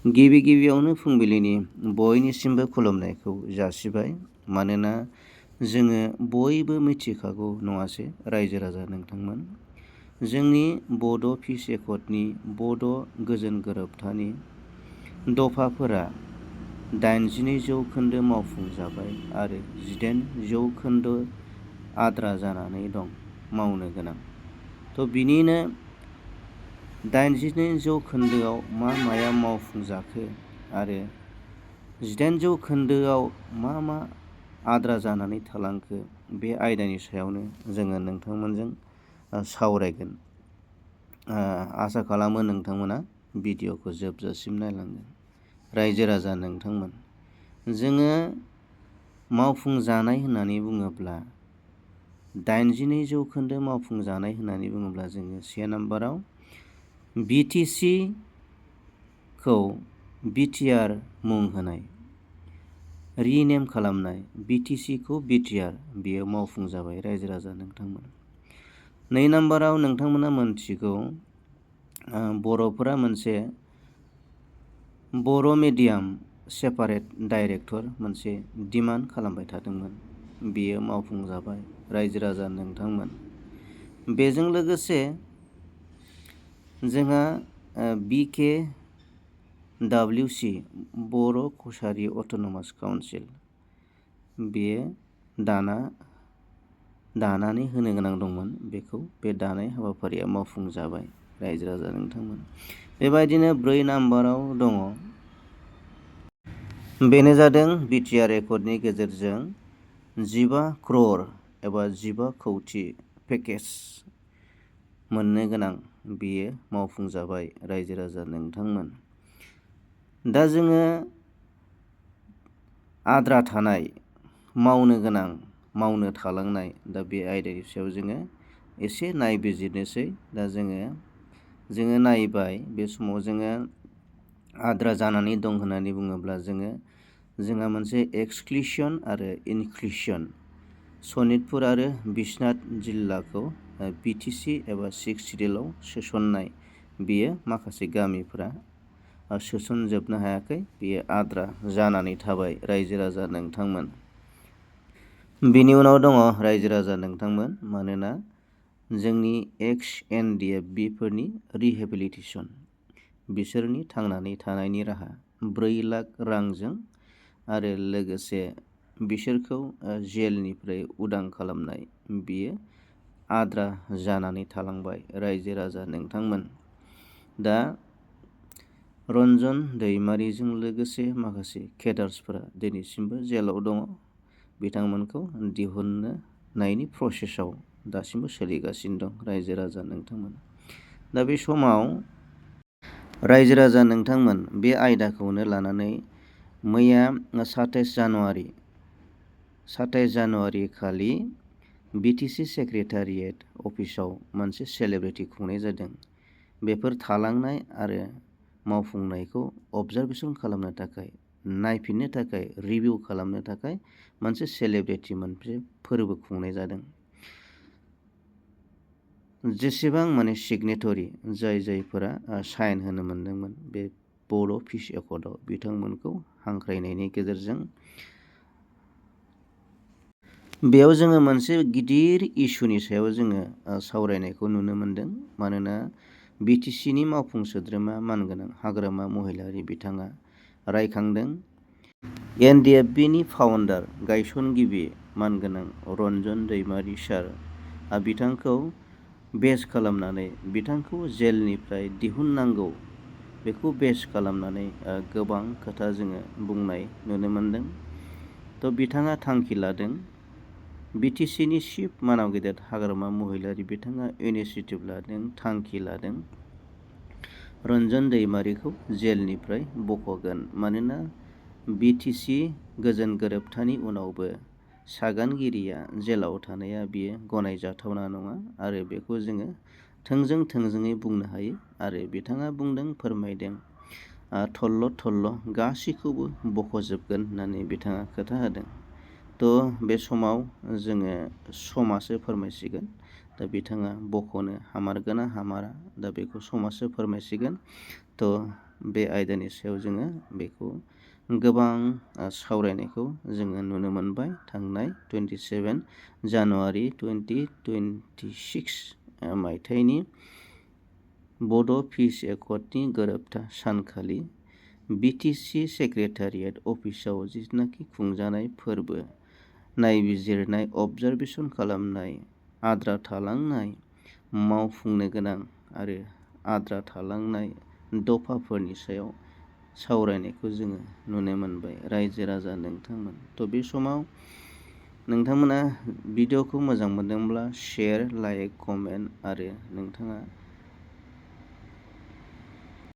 गिबियावनो फुंबिलिनि बयनिसिमबो खुलुमनायखौ जासिबाय। मानोना जोङो बयबो मिथिखागौ नङासै रायजो राजा नोंथांमोन, जोंनि बड' पिस एकर्डनि बड' गोजोन गोरोबथानि दफाफोरा 82% मावफुंजाबाय आरो 18% आद्रा जानानै दं मावनो गोनां। बिनिनो 82% मा माया मावफुंजाखो आरो 18% मा आद्रा जानानै थालांखो, बे आयदानि सायावनो जोङो नोंथांमोनजों सावरायगोन। आसा खालामो नोंथांमोना भिडिअखौ जोबजासिम नायलांगोन। रायजो राजा नोंथांमोन, जोङो मावफुंजानाय होननानै बुङोब्ला 82% मावफुंजानाय होननानै बुङोब्ला जोङो 1 नाम्बाराव BTC खौ BTR मुं होनाय, रिनेम खालामनाय, BTC खौ BTR, बेयो मावफुंजाबाय रायजो राजा नोंथांमोन। 2 नाम्बाराव नोंथांमोना मोनथिगौ, बर'फोरा मोनसे बर' मिडियाम सेपारेट डाइरेक्टर मोनसे डिमान्ड खालामबाय थादोंमोन, बेयो मावफुंजाबाय रायजो राजा नोंथांमोन। बेजों लोगोसे जोंहा BKWC बर' कसारि अट'नमास काउन्सिल, बेयो दानानै होनो गोनां दंमोन, बे दानाय हाबाफारिया मावफुंजाबाय रायजो राजा नोंथांमोन। बेबायदिनो 4 नाम्बाराव दङ, बेनो जादों BTR एकर्डनि गेजेरजों 15 क्रर एबा 15 कौटि पेकेज मोननो गोनां, बेयो मावफुंजाबाय रायजो राजा नोंथांमोन। दा जोङो आद्रा थानाय, मावनो गोनां, मावनो थालांनाय, दा बे आयदानि सायाव जोङो एसे नायबिजिरनोसै। दा जोङो नायबाय, बे समाव जोङो आद्रा जानानै दं होननानै बुङोब्ला जोंहा मोनसे एक्सक्लुसन आरो इनक्लुसन, सनितपुर आरो बिश्वनाथ जिल्लाखौ BTC एबा 6 सिडिउलाव सोसननाय, बेयो माखासे गामिफोरा सोसनजोबनो हायाखै, बेयो आद्रा जानानै थाबाय रायजो राजा नोंथांमोन। बिनि उनाव दङ रायजो राजा नोंथांमोन, मानोना जोंनि एक्स NDFB फोरनि रिहेबिलिटेसन, बिसोरनि थांनानै थानायनि राहा 4 लाख रांजों आरो लोगोसे बिसोरखौ जेलनिफ्राय उदां खालामनाय, बियो आद्रा जानानै थालांबाय रायजो राजा नोंथांमोन। दा रन्जन दैमारिजों लोगोसे माखासे केडार्सफोरा दिनैसिमबो जेलाव दङ, बिथांमोनखौ दिहुननायनि प्रसेसआव दासिमबो सोलिगासिनो दं रायजो राजा नोंथांमोन। दा बे समाव रायजो राजा नोंथांमोन, बे आयदाखौनो लानानै मैया 27 जानुवारि खालि BTC सेक्रेटारियेट अफिसाव मोनसे सेलेब्रेटि खुंनाय जादों। बेफोर थालांनाय आरो मावफुंनायखौ अबजारभेसन खालामनो थाखाय, नायफिननो थाखाय, रिभिउ खालामनो थाखाय मोनसे सेलेब्रेटि, मोनसे फोरबो खुंनाय जादों। जेसेबां सिगनेटरि, जायफोरा साइन होनो मोनदोंमोन बे बर' पिस एकर्डआव, बिथांमोनखौ हांख्रायनायनि गेजेरजों बेयाव जोङो मोनसे गिदिर इस्युनि सायाव जोङो सावरायनायखौ नुनो मोनदों। मानोना BTCनि मावफुं सोद्रोमा मानगोनां हाग्रामा महिलारि बिथाङा रायखांदों, NDFBनि फाउन्डार, गायसनगिरि मानगोनां रन्जन दैमारि सार, बिथांखौ बेस खालामनानै बिथांखौ जेलनिफ्राय दिहुननांगौ, बेखौ बेस खालामनानै गोबां खोथा जोङो बुंनाय नुनो मोनदों। बिथाङा थांखि लादों, BTCनि चिफ मानाव गेदेर हाग्रामा महिलारि बिथाङा इनिसियेटिभ लादों, थांखि लादों, रन्जन दैमारिखौ जेलनिफ्राय बख'गोन। मानोना BTC गोजोन गोरोबथानि उनावबो सागानगिरिया जेलाव थानाया बियो गनायजाथावना नङा आरो बेखौ जोङो थोंजोङै बुंनो हायो। आरो बिथाङा बुंदों, फोरमायदों, थल्ल' गासैखौबो बख'जोबगोन होननानै बिथाङा खोथा होदों। बे समाव जोङो समासो फोरमायसिगोन, दा बिथाङा बख'नो हामारगोन ना हामारा, दा बेखौ समासो फोरमायसिगोन। बे आयदानि सायाव जोङो बेखौ गोबां सावरायनायखौ जोङो नुनो मोनबाय थांनाय 27 जानुवारि 2026 मायथाइनि बड' पिस एकर्डनि गोरोबथा सानखालि बिटिसि सेक्रेटारियेट अफिसाव जिथुनाखि खुंजानाय फोरबो नायबिजिरनाय अबजारभेसन खालामनाय आद्रा थालांनाय मावफुंनो गोनां आरो आद्रा थालांनाय दफाफोरनि सायाव सावरायनायखौ जोङो नुनो मोनबाय रायजो राजा नोंथांमोन। थ' बे समाव नोंथांमोना भिडिअखौ मोजां मोनदोंब्ला शेयार लाइक कमेन्ट आरो नोंथाङा